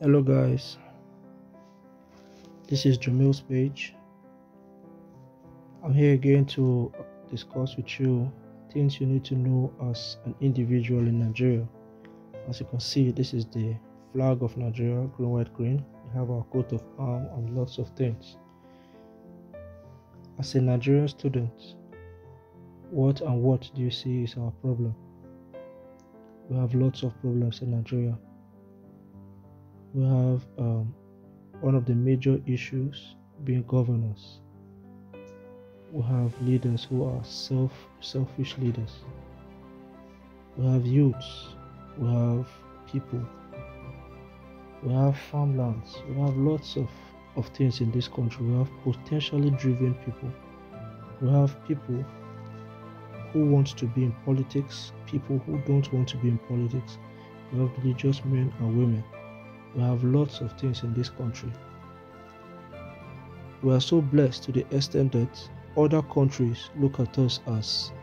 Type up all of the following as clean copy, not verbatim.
Hello guys, this is Jamil's page. I'm here again to discuss with you things you need to know as an individual in Nigeria. As you can see, this is the flag of Nigeria, green, white, green. We have our coat of arms and lots of things. As a Nigerian student, what do you see is our problem? We have lots of problems in Nigeria. We have one of the major issues being governance. We have leaders who are selfish leaders. We have youths. We have people. We have farmlands. We have lots of things in this country. We have potentially driven people. We have people who want to be in politics, people who don't want to be in politics. We have religious men and women. We have lots of things in this country. We are so blessed to the extent that other countries look at us as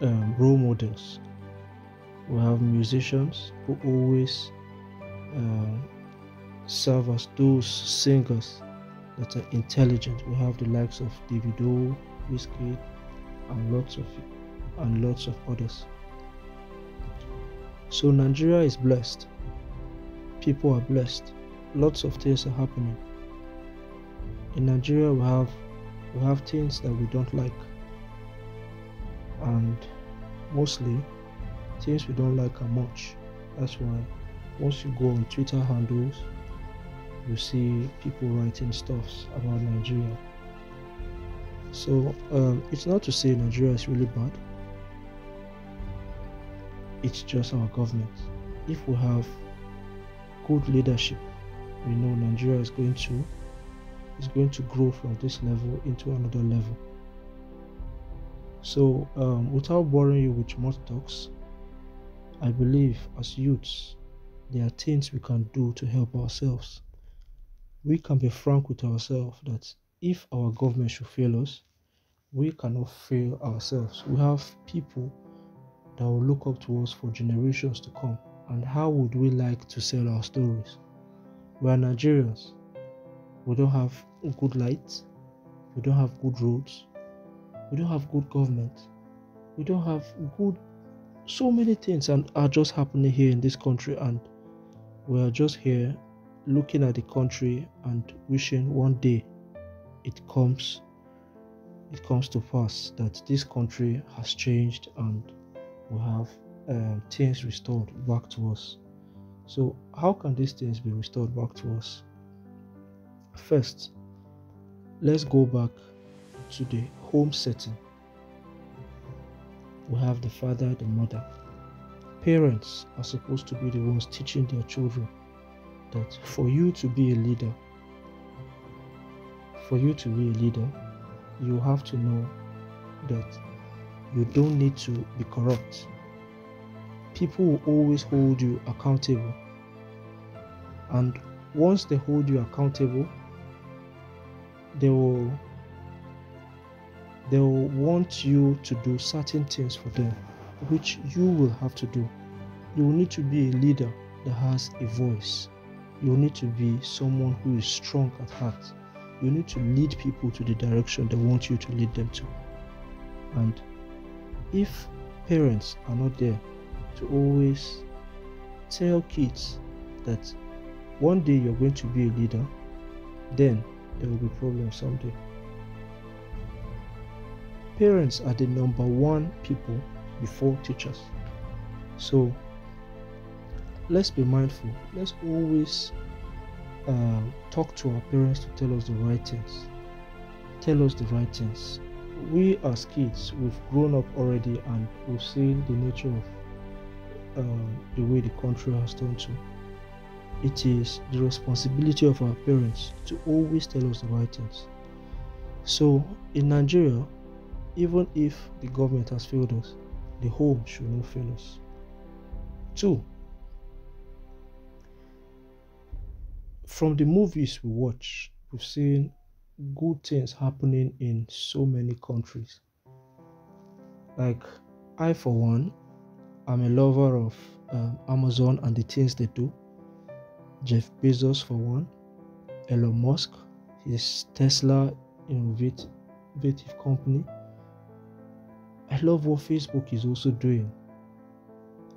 role models. We have musicians who always serve as those singers that are intelligent. We have the likes of Davido, Wizkid, and lots of others. So Nigeria is blessed. People are blessed. Lots of things are happening. In Nigeria, we have things that we don't like, and mostly things we don't like are much. That's why once you go on Twitter handles, you see people writing stuffs about Nigeria. So it's not to say Nigeria is really bad. It's just our government. If we have good leadership, we know Nigeria is going to grow from this level into another level. So without boring you with more talks, I believe as youths there are things we can do to help ourselves. We can be frank with ourselves that if our government should fail us, we cannot fail ourselves. We have people that will look up to us for generations to come. And how would we like to sell our stories? We are Nigerians. We don't have good lights. We don't have good roads. We don't have good government. We don't have so many things and are just happening here in this country, and we are just here looking at the country and wishing one day it comes to pass that this country has changed and we have things restored back to us. So how can these things be restored back to us? First, let's go back to the home setting. We have the father, the mother. Parents are supposed to be the ones teaching their children that for you to be a leader, you have to know that you don't need to be corrupt. People will always hold you accountable, and once they hold you accountable, they will want you to do certain things for them, which you will have to do. You will need to be a leader that has a voice. You will need to be someone who is strong at heart. You need to lead people to the direction they want you to lead them to. And if parents are not there to always tell kids that one day you're going to be a leader, then there will be problems someday. Parents are the number one people before teachers. So let's be mindful. Let's always talk to our parents to tell us the right things. Tell us the right things. We as kids, we've grown up already and we've seen the nature of the way the country has turned to. It is the responsibility of our parents to always tell us the right things. So in Nigeria, even if the government has failed us, the home should not fail us. 2, from the movies we watch, we've seen good things happening in so many countries. Like, I for one, I'm a lover of Amazon and the things they do. Jeff Bezos for one, Elon Musk, his Tesla innovative company. I love what Facebook is also doing,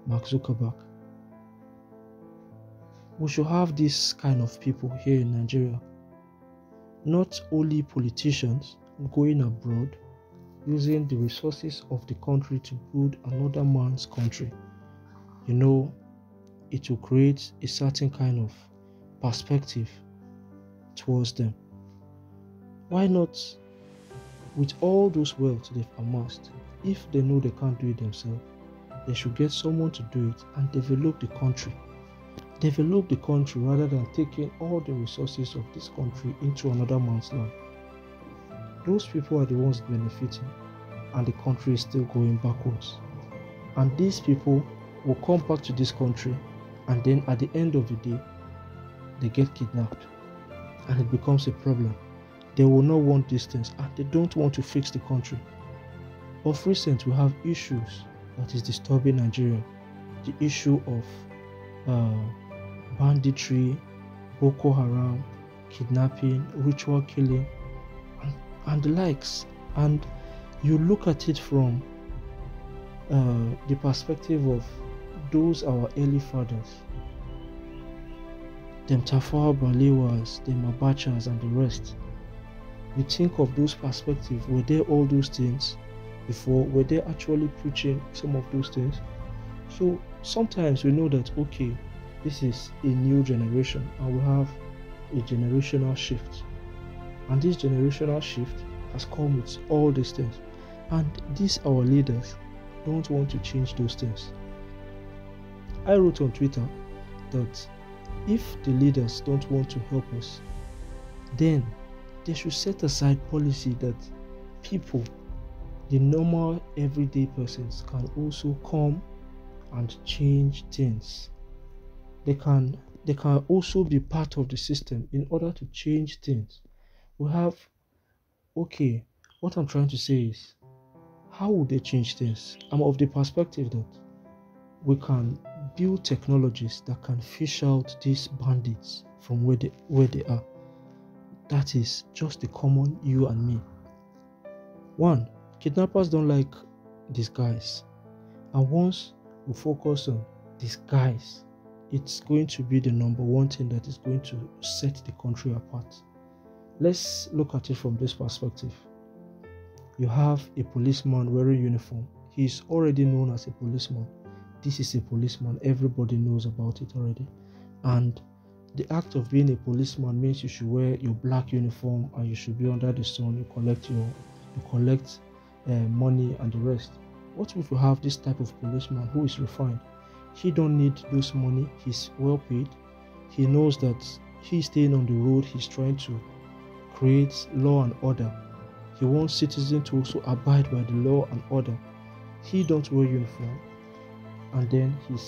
Mark Zuckerberg. We should have this kind of people here in Nigeria. Not only politicians going abroad, using the resources of the country to build another man's country. You know, it will create a certain kind of perspective towards them. Why not, with all those wealth they've amassed, if they know they can't do it themselves, they should get someone to do it and develop the country. Develop the country rather than taking all the resources of this country into another man's land. Those people are the ones benefiting, and the country is still going backwards. And these people will come back to this country, and then at the end of the day, they get kidnapped, and it becomes a problem. They will not want these things, and they don't want to fix the country. Of recent, we have issues that is disturbing Nigeria. The issue of banditry, Boko Haram, kidnapping, ritual killing, and the likes. And you look at it from the perspective of those our early fathers, them Tafawa Balewas, them Abachas, and the rest. You think of those perspectives. Were there all those things before? Were they actually preaching some of those things? So sometimes we know that, okay, this is a new generation and we have a generational shift. And this generational shift has come with all these things. And these our leaders don't want to change those things. I wrote on Twitter that if the leaders don't want to help us, then they should set aside policy that people, the normal everyday persons, can also come and change things. They can also be part of the system in order to change things. We have, okay, what I'm trying to say is, how would they change things? I'm of the perspective that we can build technologies that can fish out these bandits from where they are. That is just the common you and me. One, kidnappers don't like disguise. And once we focus on disguise, it's going to be the number one thing that is going to set the country apart. Let's look at it from this perspective. You have a policeman wearing uniform. He's already known as a policeman. This is a policeman. Everybody knows about it already. And the act of being a policeman means you should wear your black uniform and you should be under the sun. You collect money and the rest. What if you have this type of policeman who is refined? He don't need those money. He's well paid. He knows that he's staying on the road. He's trying to create law and order. He wants citizens to also abide by the law and order. He don't wear uniform, and then he's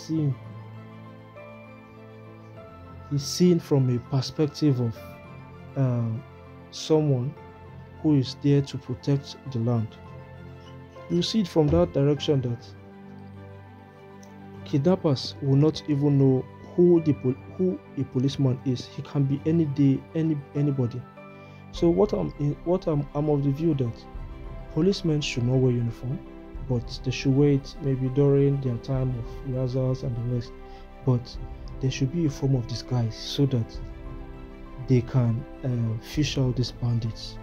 seen from a perspective of someone who is there to protect the land. You see it from that direction that kidnappers will not even know who a policeman is. He can be any day, anybody. So I'm of the view that policemen should not wear uniform, but they should wear it maybe during their time of rehearsals and the rest. But there should be a form of disguise so that they can fish out these bandits.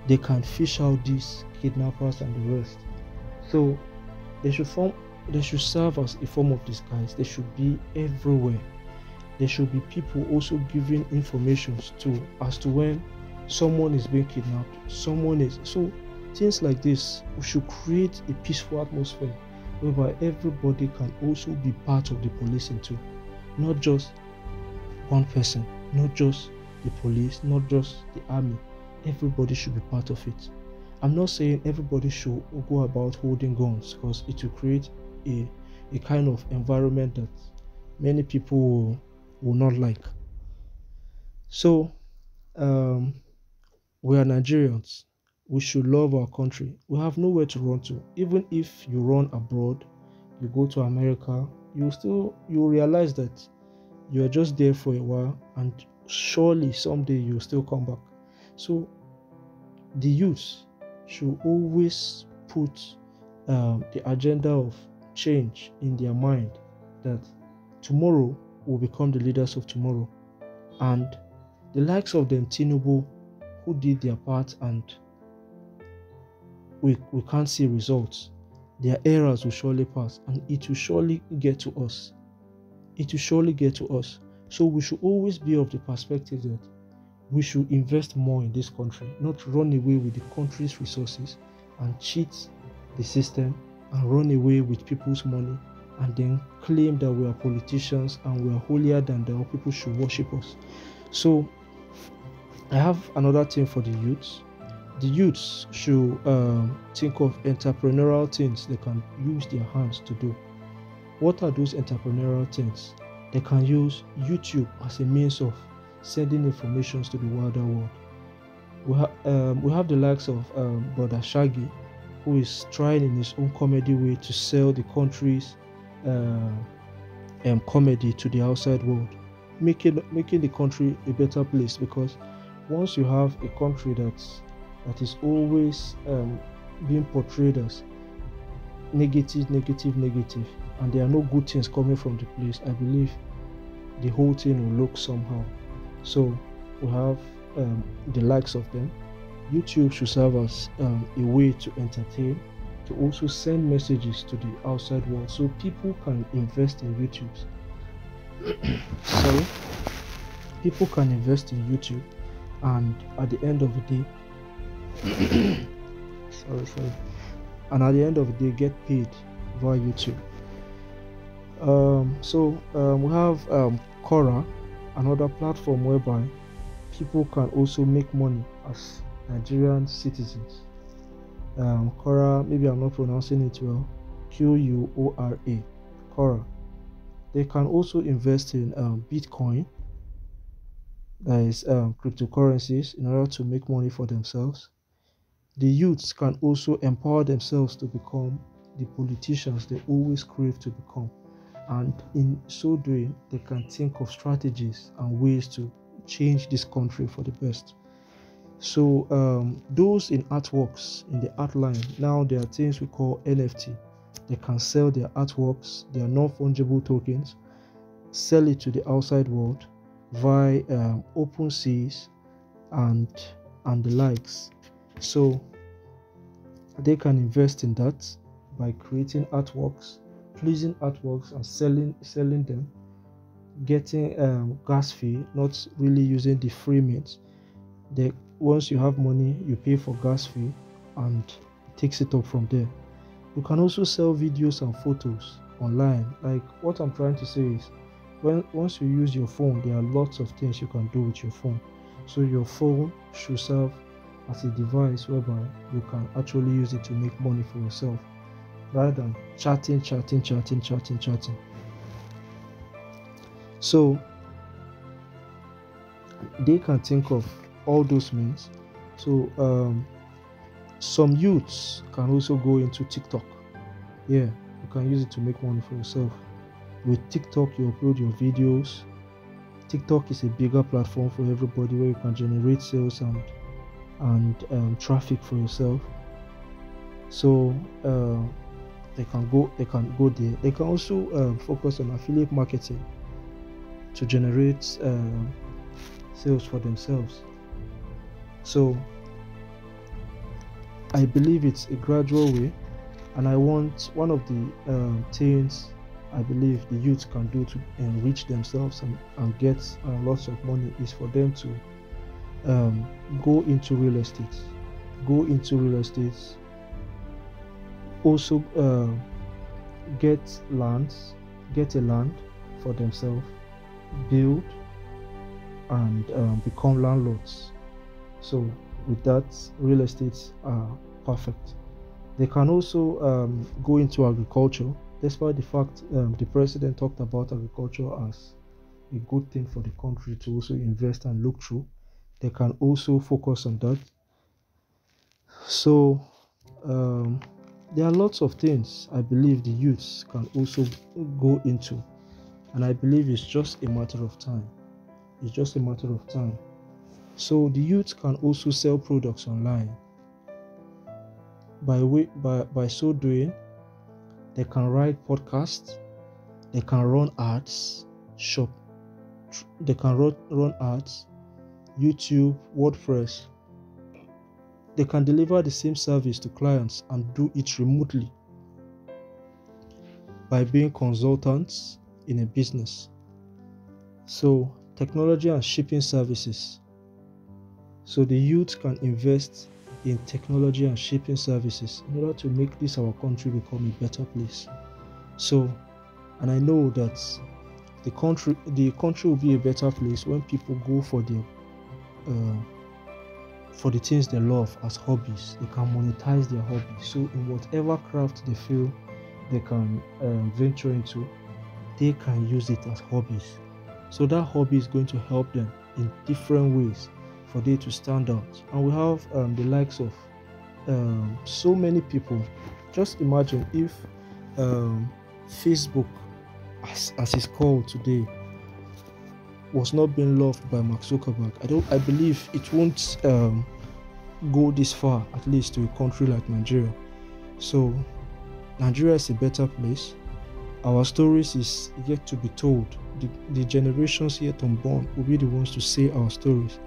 They can fish out these kidnappers and the rest. So they should serve as a form of disguise. They should be everywhere. There should be people also giving information as to when someone is being kidnapped, so things like this. We should create a peaceful atmosphere whereby everybody can also be part of the policing too, not just one person, not just the police, not just the army. Everybody should be part of it. I'm not saying everybody should go about holding guns, because it will create a kind of environment that many people will not like. So we are Nigerians. We should love our country. We have nowhere to run to. Even if you run abroad, you go to America, you realize that You are just there for a while, and surely someday you'll still come back. So the youth should always put the agenda of change in their mind, that tomorrow will become the leaders of tomorrow. And the likes of them Tinubu, who did their part, and we can't see results. Their errors will surely pass, and it will surely get to us. It will surely get to us. So we should always be of the perspective that we should invest more in this country, not run away with the country's resources and cheat the system and run away with people's money and then claim that we are politicians and we are holier than thou, people should worship us. So I have another thing for the youths. The youths should think of entrepreneurial things they can use their hands to do. What are those entrepreneurial things? They can use YouTube as a means of sending information to the wider world. We have the likes of Brother Shaggy, who is trying in his own comedy way to sell the country's comedy to the outside world, making the country a better place. Because once you have a country that is always being portrayed as negative, and there are no good things coming from the place, I believe the whole thing will look somehow. So we have the likes of them. YouTube should serve as a way to entertain, to also send messages to the outside world, so people can invest in YouTube. Sorry, people can invest in YouTube, and at the end of the day, sorry, and at the end of the day, get paid via YouTube. We have Quora, another platform whereby people can also make money as Nigerian citizens. Quora, maybe I'm not pronouncing it well, Quora, Quora. They can also invest in Bitcoin, that is cryptocurrencies, in order to make money for themselves. The youths can also empower themselves to become the politicians they always crave to become, and in so doing they can think of strategies and ways to change this country for the best. So those in artworks, in the art line, now there are things we call NFT. They can sell their artworks, their non-fungible tokens, sell it to the outside world via OpenSeas and the likes. So they can invest in that by creating artworks, pleasing artworks, and selling them, getting gas fee, not really using the free means. Once you have money, you pay for gas fee, and it takes it up from there. You can also sell videos and photos online. Like, what I'm trying to say is, once you use your phone, there are lots of things you can do with your phone. So your phone should serve as a device whereby you can actually use it to make money for yourself, rather than chatting. So they can think of all those means. So some youths can also go into TikTok. Yeah, you can use it to make money for yourself. With TikTok, you upload your videos. TikTok is a bigger platform for everybody, where you can generate sales and traffic for yourself. So they can go there. They can also focus on affiliate marketing to generate sales for themselves. So I believe it's a gradual way, and I want one of the things I believe the youth can do to enrich themselves and get lots of money is for them to go into real estate. Also get a land for themselves, build, and become landlords. So with that, real estates are perfect. They can also go into agriculture, despite the fact the president talked about agriculture as a good thing for the country to also invest and look through. They can also focus on that. So there are lots of things I believe the youths can also go into, and I believe it's just a matter of time. It's just a matter of time. So the youth can also sell products online. By so doing, they can write podcasts, they can run ads, they can run ads, YouTube, WordPress. They can deliver the same service to clients and do it remotely by being consultants in a business. So technology and shipping services. So the youth can invest in technology and shipping services in order to make this our country become a better place. So, and I know that the country will be a better place when people go for the things they love as hobbies. They can monetize their hobbies. So in whatever craft they feel they can venture into, they can use it as hobbies. So that hobby is going to help them in different ways for they to stand out. And we have the likes of so many people. Just imagine if Facebook, as it's called today, was not being loved by Mark Zuckerberg. I believe it won't go this far, at least to a country like Nigeria. So Nigeria is a better place. Our stories is yet to be told. The generations yet unborn will be the ones to say our stories,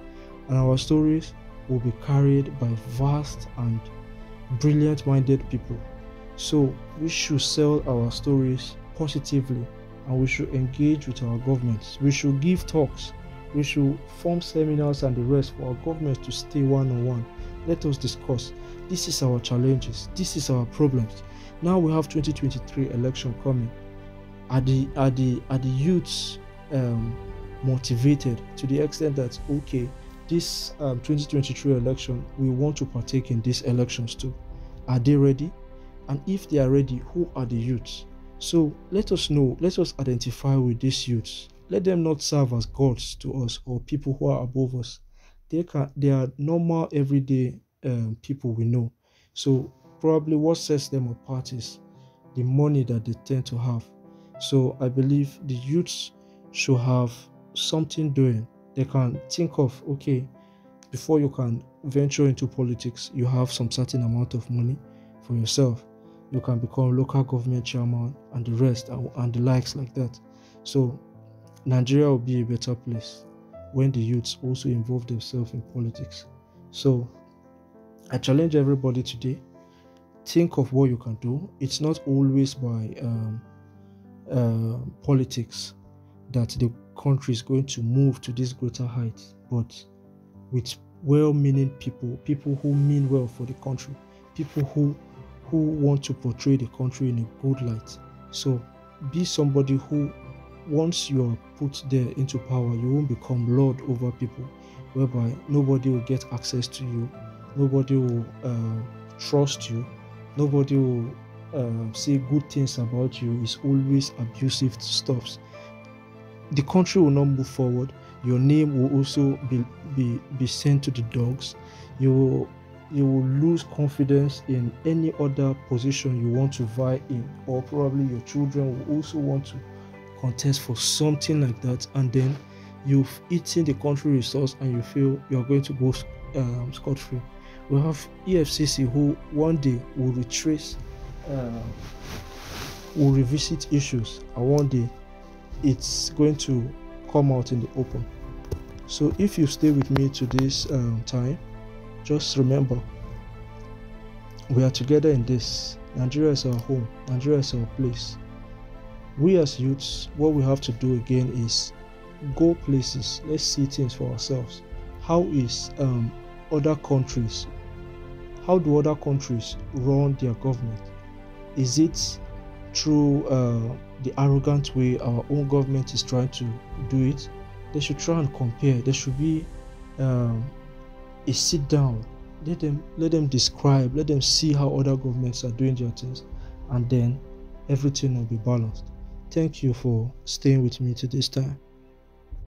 and our stories will be carried by vast and brilliant-minded people. So we should sell our stories positively, and we should engage with our governments. We should give talks. We should form seminars and the rest for our governments to stay one-on-one. Let us discuss. This is our challenges. This is our problems. Now we have 2023 election coming. Are the youths motivated to the extent that, okay, this 2023 election, we want to partake in these elections too? Are they ready? And if they are ready, who are the youths? So let us know, let us identify with these youths. Let them not serve as gods to us or people who are above us. They are normal, everyday people we know. So probably what sets them apart is the money that they tend to have. So I believe the youths should have something doing. They can think of, okay, before you can venture into politics, you have some certain amount of money for yourself. You can become local government chairman and the rest and the likes like that. So Nigeria will be a better place when the youths also involve themselves in politics. So I challenge everybody today, think of what you can do. It's not always by politics that the country is going to move to this greater height, but with well-meaning people who mean well for the country, people who want to portray the country in a good light. So be somebody who, once you are put there into power, you won't become lord over people, whereby nobody will get access to you, nobody will trust you, nobody will say good things about you. It's always abusive stuff. The country will not move forward. Your name will also be sent to the dogs. You will lose confidence in any other position you want to vie in, or probably your children will also want to contest for something like that, and then you've eaten the country resource and you feel you're going to go scot-free. We have EFCC who one day will retrace, will revisit issues, and one day it's going to come out in the open. So if you stay with me to this time, just remember, we are together in this. Nigeria is our home. Nigeria is our place. We as youths, what we have to do again is go places. Let's see things for ourselves. How is other countries? How do other countries run their government? Is it through the arrogant way our own government is trying to do it? They should try and compare. There should be a sit down. Let them describe. Let them see how other governments are doing their things, and then everything will be balanced. Thank you for staying with me to this time.